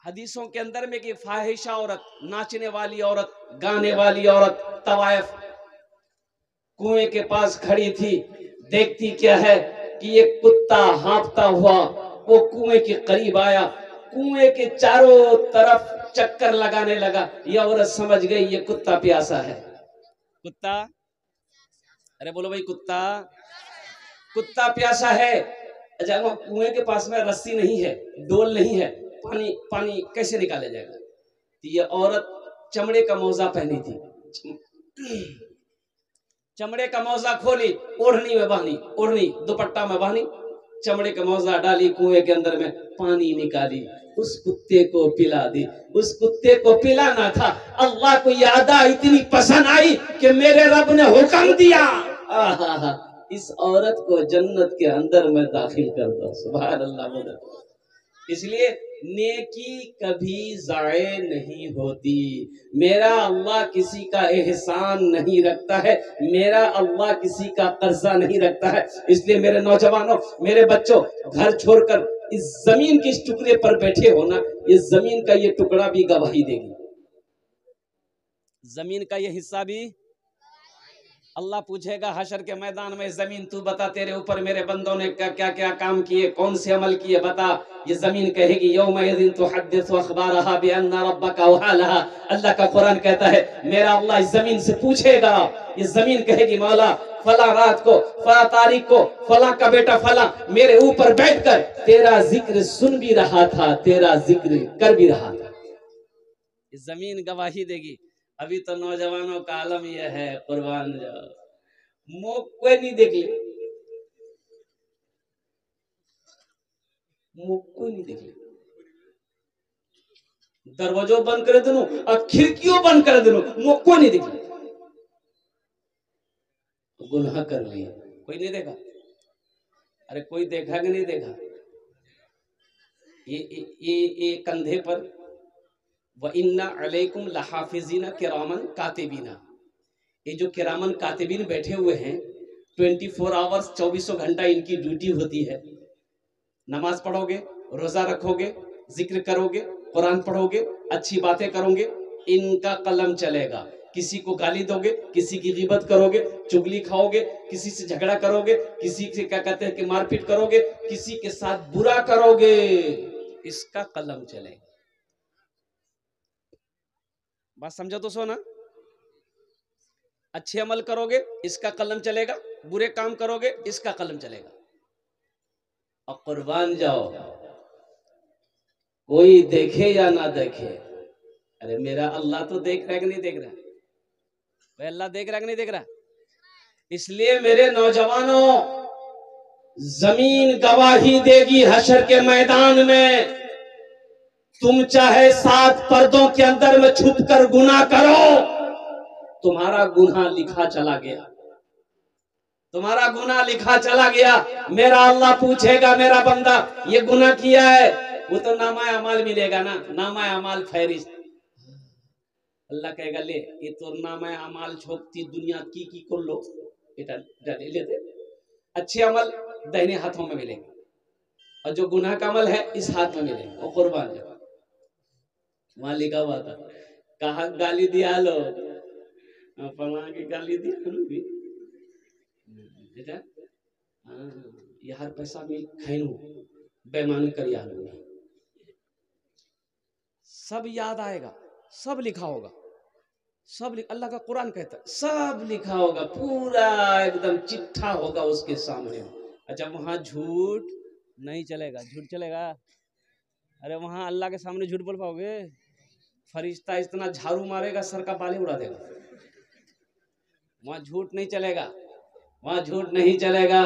हदीसों के अंदर में कि फाहिशा औरत, नाचने वाली औरत, गाने वाली औरत तवायफ कुएं के पास खड़ी थी। देखती क्या है कि एक कुत्ता हाँफता हुआ वो कुएं के करीब आया, कुएं के चारों तरफ चक्कर लगाने लगा। ये औरत समझ गई ये कुत्ता प्यासा है। कुत्ता, अरे बोलो भाई, कुत्ता कुत्ता प्यासा है। अच्छा, कुएं के पास में रस्सी नहीं है, डोल नहीं है, पानी पानी कैसे निकाला जाएगा? तो ये औरत चमड़े का मौजा पहनी थी, चमड़े का मौजा खोली, ओढ़नी में बांधी, ओढ़नी दुपट्टा में बांधी, चमड़े का मौजा डाली, कुएं के अंदर में पानी निकाली, उस कुत्ते को पिला दी। उस कुत्ते को पिलाना था। अल्लाह को याद इतनी पसंद आई कि मेरे रब ने हुक्म दिया, इस औरत को जन्नत के अंदर में दाखिल कर दो। सुभान अल्लाह बोले। इसलिए नेकी कभी ज़ाये नहीं होती। मेरा अल्लाह किसी का एहसान नहीं रखता है, मेरा अल्लाह किसी का कर्जा नहीं रखता है। इसलिए मेरे नौजवानों, मेरे बच्चों, घर छोड़कर इस जमीन के इस टुकड़े पर बैठे हो ना, इस जमीन का ये टुकड़ा भी गवाही देगी, जमीन का ये हिस्सा भी। अल्लाह पूछेगा हशर के मैदान में, जमीन तू बता तेरे ऊपर मेरे बंदों ने क्या क्या क्या काम किए, कौन से अमल किए, बता। ये जमीन कहेगी यौमइज़िन तुहद्दिसु अख़बारहा बिअन्ना रब्बका वहालहा। अल्लाह का कुरान कहता है मेरा अल्लाह इस जमीन से पूछेगा। ये जमीन कहेगी मौला फला रात को, फला तारीख को, फला का बेटा फला मेरे ऊपर बैठकर तेरा जिक्र सुन भी रहा था, तेरा जिक्र कर भी रहा था। ये जमीन गवाही देगी। अभी तो नौजवानों का आलम यह है, कुर्बान जाओ, मुंह कोई नहीं देख ले, मुंह कोई नहीं देख ले, दरवाजों बंद कर देनो और खिड़कियों बंद कर देनो, मुंह कोई नहीं देख ले। गुनाह कर लिया, कोई नहीं देखा। अरे कोई देखा कि नहीं देखा? ये कंधे पर व इन्ना अलैकुम लहाफिज़ीना किरामन कातिबीना, ये जो किरामन कातिबीन बैठे हुए हैं 24 आवर्स 24 घंटा इनकी ड्यूटी होती है। नमाज पढ़ोगे, रोजा रखोगे, जिक्र करोगे, कुरान पढ़ोगे, अच्छी बातें करोगे, इनका कलम चलेगा। किसी को गाली दोगे, किसी की गिबत करोगे, चुगली खाओगे, किसी से झगड़ा करोगे, किसी से क्या कहते हैं कि मारपीट करोगे, किसी के साथ बुरा करोगे, इसका कलम चलेगा। बात समझो तो सोना। अच्छे अमल करोगे इसका कलम चलेगा, बुरे काम करोगे इसका कलम चलेगा। और कुर्बान जाओ, कोई देखे या ना देखे, अरे मेरा अल्लाह तो देख रहा है कि नहीं देख रहा? भाई अल्लाह देख रहा है कि नहीं देख रहा? इसलिए मेरे नौजवानों, जमीन गवाही देगी हशर के मैदान में। तुम चाहे 7 पर्दों के अंदर में छुपकर गुनाह करो, तुम्हारा गुनाह लिखा चला गया, तुम्हारा गुनाह लिखा चला गया। मेरा अल्लाह पूछेगा मेरा बंदा ये गुनाह किया है, वो तो नामा अमाल मिलेगा ना, नामा अमाल फहरिस्त। अल्लाह कहेगा ले ये तो नामा अमाल छोकती दुनिया की कर लो, बेटा ले लेते। अच्छे अमल दाहिने हाथों में मिलेंगे और जो गुनाह का अमल है इस हाथ में मिलेगा। और कुर्बान जाओ, वहां लिखा हुआ था कहा गाली दिया लो, फला की गाली दिया लो भी बेटा, यार पैसा भी खाइनु बेईमानी कर यार, सब याद आएगा, सब लिखा होगा, सब अल्लाह का कुरान कहता है सब लिखा होगा, पूरा एकदम चिट्ठा होगा उसके सामने। अच्छा वहां झूठ नहीं चलेगा, झूठ चलेगा? अरे वहां अल्लाह के सामने झूठ बोल पाओगे? फरिश्ता इतना झाड़ू मारेगा सर का बाल उड़ा देगा। वहां झूठ नहीं चलेगा, वहां झूठ नहीं चलेगा।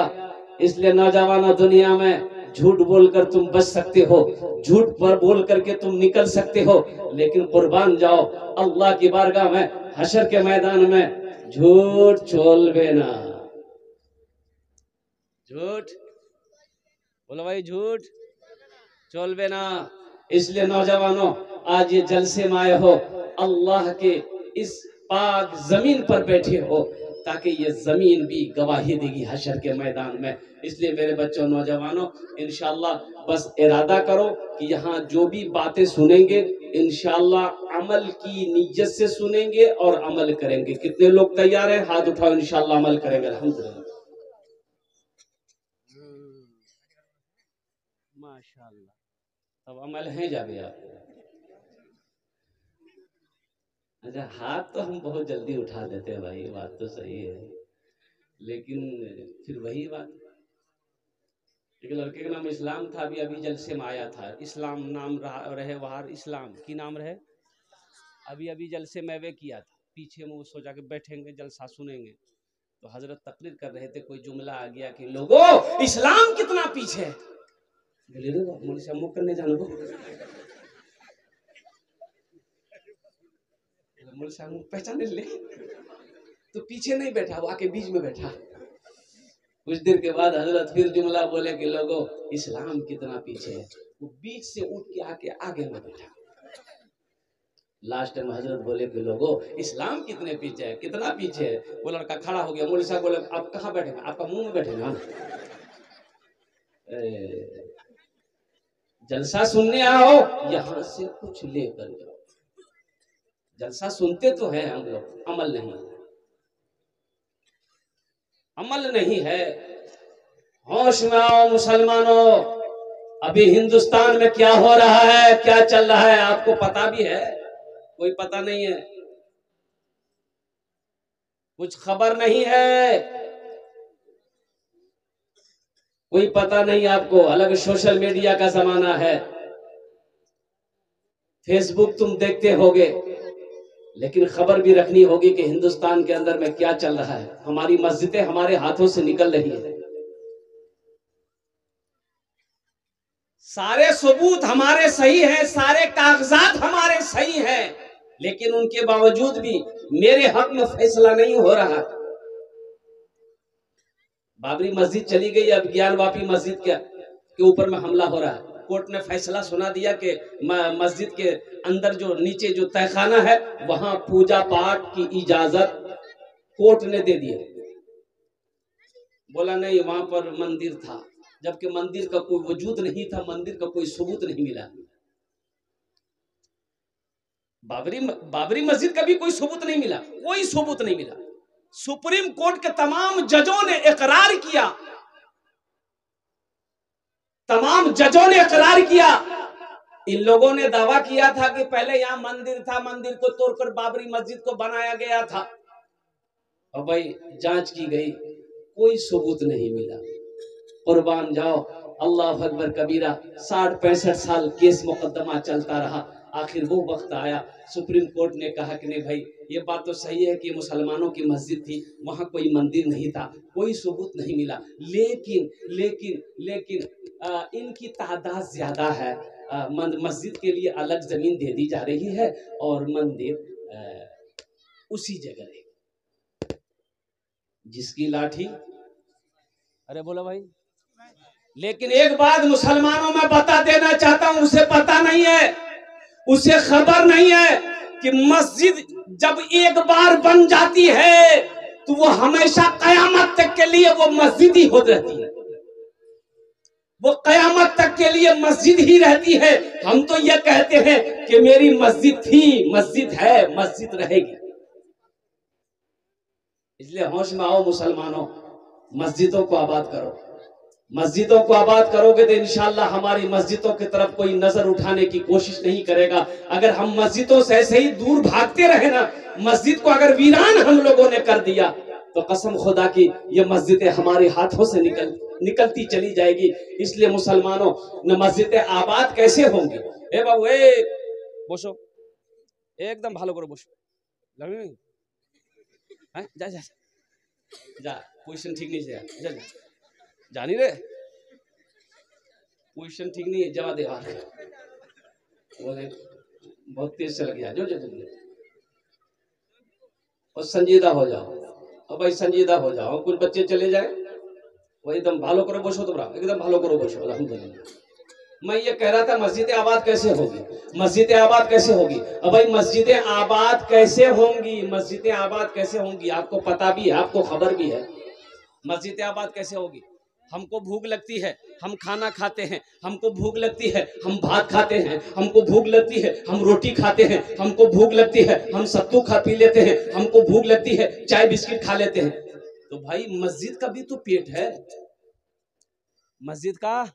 इसलिए नौजवानों, दुनिया में झूठ बोलकर तुम बच सकते हो, झूठ पर बोल करके तुम निकल सकते हो, लेकिन कुर्बान जाओ अल्लाह की बारगाह में हशर के मैदान में झूठ चोलबे ना। झूठ बोलो भाई, झूठ चोलबे ना। इसलिए नौजवानों, आज ये जलसे में आए हो, अल्लाह के इस पाक जमीन पर बैठे हो, ताकि ये जमीन भी गवाही देगी हशर के मैदान में। इसलिए मेरे बच्चों, नौजवानों, इंशाअल्लाह बस इरादा करो कि यहाँ जो भी बातें सुनेंगे इंशाअल्लाह अमल की नीयत से सुनेंगे और अमल करेंगे। कितने लोग तैयार हैं? हाथ उठाओ, इंशाअल्लाह अमल करेंगे। अल्हम्दुलिल्लाह, माशाअल्लाह, अब अमल है जावे आप। अच्छा, हाथ तो हम बहुत जल्दी उठा देते हैं भाई, बात तो सही है, लेकिन फिर वही बात, एक लड़के का नाम इस्लाम था, अभी अभी जलसे में आया था, इस्लाम नाम रहे वहां, इस्लाम की नाम रहे, अभी अभी जलसे में वे किया था, पीछे में वो सोचा के बैठेंगे जलसा सुनेंगे, तो हजरत तकरीर कर रहे थे, कोई जुमला आ गया कि लोगों इस्लाम कितना पीछे है, बोले से मुख करने जानो, पहचान ले, तो पीछे नहीं बैठा, वो आके बीच में बैठा। कुछ देर के बाद हजरत फिर जुमला बोले कि लोगों इस्लाम कितना पीछे है, वो बीच से उठ के आके आगे में बैठा। लास्ट में हजरत बोले कि लोगों इस्लाम कितने पीछे है, कितना पीछे है। वो लड़का खड़ा हो गया, मौलवी साहब बोले आप कहाँ बैठेंगे, आपका मुंह में बैठेंगे, जलसा सुनने आओ, यहाँ से कुछ लेकर जाओ। जलसा सुनते तो है हम लोग, अमल नहीं, अमल नहीं है। होश में आओ मुसलमानों, अभी हिंदुस्तान में क्या हो रहा है, क्या चल रहा है, आपको पता भी है? कोई पता नहीं है, कुछ खबर नहीं है, कोई पता नहीं आपको। अलग सोशल मीडिया का जमाना है, फेसबुक तुम देखते होगे, लेकिन खबर भी रखनी होगी कि हिंदुस्तान के अंदर में क्या चल रहा है। हमारी मस्जिदें हमारे हाथों से निकल रही है, सारे सबूत हमारे सही हैं, सारे कागजात हमारे सही हैं, लेकिन उनके बावजूद भी मेरे हक में फैसला नहीं हो रहा। बाबरी मस्जिद चली गई, अब ज्ञानवापी मस्जिद के ऊपर में हमला हो रहा है। कोर्ट ने फैसला सुना दिया कि मस्जिद के अंदर जो नीचे जो तहखाना है वहां पूजा पाठ की इजाजत कोर्ट ने दे दी। बोला नहीं, वहां पर मंदिर था, जबकि मंदिर का कोई वजूद नहीं था, मंदिर का कोई सबूत नहीं मिला। बाबरी मस्जिद का भी कोई सबूत नहीं मिला, कोई सबूत नहीं मिला। सुप्रीम कोर्ट के तमाम जजों ने इकरार किया, तमाम जजों ने इकरार किया। इन लोगों ने दावा किया था कि पहले यहाँ मंदिर था, मंदिर को तोड़कर बाबरी मस्जिद को बनाया गया था। और भाई जांच की गई, कोई सबूत नहीं मिला। कुर्बान जाओ, अल्लाह अकबर कबीरा। 60-65 साल केस मुकदमा चलता रहा, आखिर वो वक्त आया, सुप्रीम कोर्ट ने कहा कि नहीं भाई, ये बात तो सही है कि मुसलमानों की मस्जिद थी, वहां कोई मंदिर नहीं था, कोई सबूत नहीं मिला, लेकिन लेकिन लेकिन इनकी तादाद ज्यादा है, मस्जिद के लिए अलग जमीन दे दी जा रही है और मंदिर उसी जगह है। जिसकी लाठी, अरे बोला भाई। लेकिन एक बात मुसलमानों में बता देना चाहता हूं, उसे पता नहीं है, उसे खबर नहीं है कि मस्जिद जब एक बार बन जाती है तो वो हमेशा कयामत तक के लिए वो मस्जिद ही हो रहती है, वो कयामत तक के लिए मस्जिद ही रहती है। हम तो ये कहते हैं कि मेरी मस्जिद थी, मस्जिद है, मस्जिद रहेगी। इसलिए होश में आओ मुसलमानों, मस्जिदों को आबाद करो। मस्जिदों को आबाद करोगे तो इंशाअल्लाह हमारी मस्जिदों की तरफ कोई नजर उठाने की कोशिश नहीं करेगा। अगर हम मस्जिदों से ऐसे ही दूर भागते रहे ना, मस्जिद को अगर वीरान हम लोगों ने कर दिया तो कसम खुदा की ये मस्जिदें हमारे हाथों से निकलती चली जाएगी। इसलिए मुसलमानों, न मस्जिदें आबाद कैसे होंगी? ए बाबू, ए बोसो, एकदम भालो करो, बोसो, जा जा जा, पोजीशन ठीक नहीं है, जा जा, जानी रे, पोजीशन ठीक नहीं है, जवा दे बाहर, बहुत तेज चल गया, जो जो और संजीदा हो जाओ। अब भाई संजीदा हो जाओ, कुछ बच्चे चले जाए, वो एकदम भालो करो, बसो, तो एकदम भालो करो, बसो, अल्हम्दुलिल्लाह। मैं ये कह रहा था मस्जिद आबाद कैसे होगी, मस्जिद आबाद कैसे होगी। अब भाई मस्जिद आबाद कैसे होंगी, मस्जिद आबाद कैसे होंगी, आपको पता भी है, आपको खबर भी है मस्जिद आबाद कैसे होगी। हमको भूख लगती है हम खाना खाते हैं, हमको भूख लगती है हम भात खाते हैं, हमको भूख लगती है हम रोटी खाते हैं, हमको भूख लगती है हम सत्तू खा पी लेते हैं, हमको भूख लगती है चाय बिस्किट खा लेते हैं। तो भाई मस्जिद का भी तो पेट है, मस्जिद का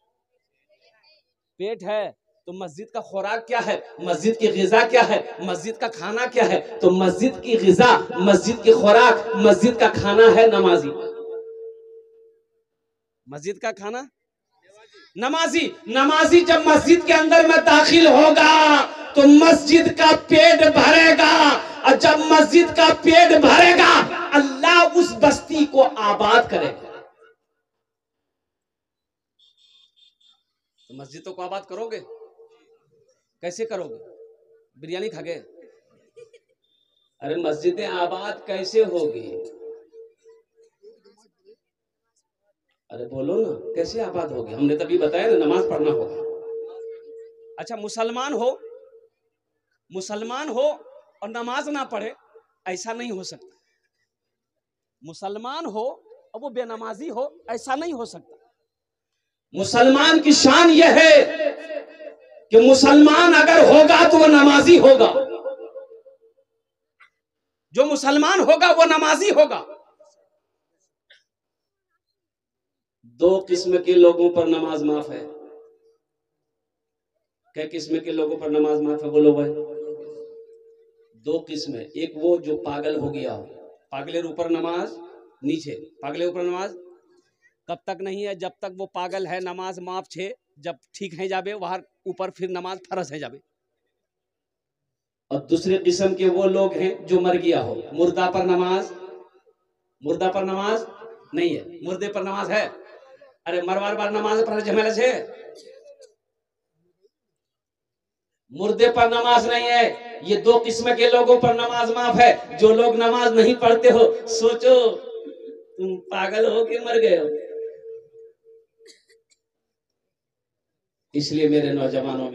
पेट है, तो मस्जिद का खुराक क्या है, मस्जिद की ग़िज़ा क्या है, मस्जिद का खाना क्या है। तो मस्जिद की ग़िज़ा, मस्जिद की खुराक, मस्जिद का खाना है नमाजी। मस्जिद का खाना नमाजी। नमाजी जब मस्जिद के अंदर में दाखिल होगा तो मस्जिद का पेट भरेगा, और जब मस्जिद का पेट भरेगा अल्लाह उस बस्ती को आबाद करेगा। तो मस्जिदों को आबाद करोगे, कैसे करोगे, बिरयानी खा गए। अरे मस्जिदें आबाद कैसे होगी, अरे बोलो ना कैसे आबाद होगी। हमने तभी बताया ना नमाज पढ़ना होगा। अच्छा मुसलमान हो और नमाज ना पढ़े, ऐसा नहीं हो सकता। मुसलमान हो और वो बेनमाजी हो, ऐसा नहीं हो सकता। मुसलमान की शान यह है कि मुसलमान अगर होगा तो वो नमाजी होगा, जो मुसलमान होगा वो नमाजी होगा। दो किस्म के लोगों पर नमाज माफ है। क्या किस्म के लोगों पर नमाज माफ है, बोलो भाई। दो किस्म है, एक वो जो पागल हो गया हो, पागलेर ऊपर नमाज नीचे, पागले ऊपर नमाज कब तक नहीं है, जब तक वो पागल है नमाज माफ छे, जब ठीक है जाबे वहां ऊपर फिर नमाज फर्ज है जाबे। और दूसरे किस्म के वो लोग हैं जो मर गया हो, मुर्दा पर नमाज नहीं है, मुर्दे पर नमाज है। अरे मरवार बार नमाज पर झमेला छे, मुर्दे पर नमाज नहीं है। ये दो किस्म के लोगों पर नमाज माफ है। जो लोग नमाज नहीं पढ़ते हो, सोचो तुम पागल हो के मर गए हो। इसलिए मेरे नौजवानों में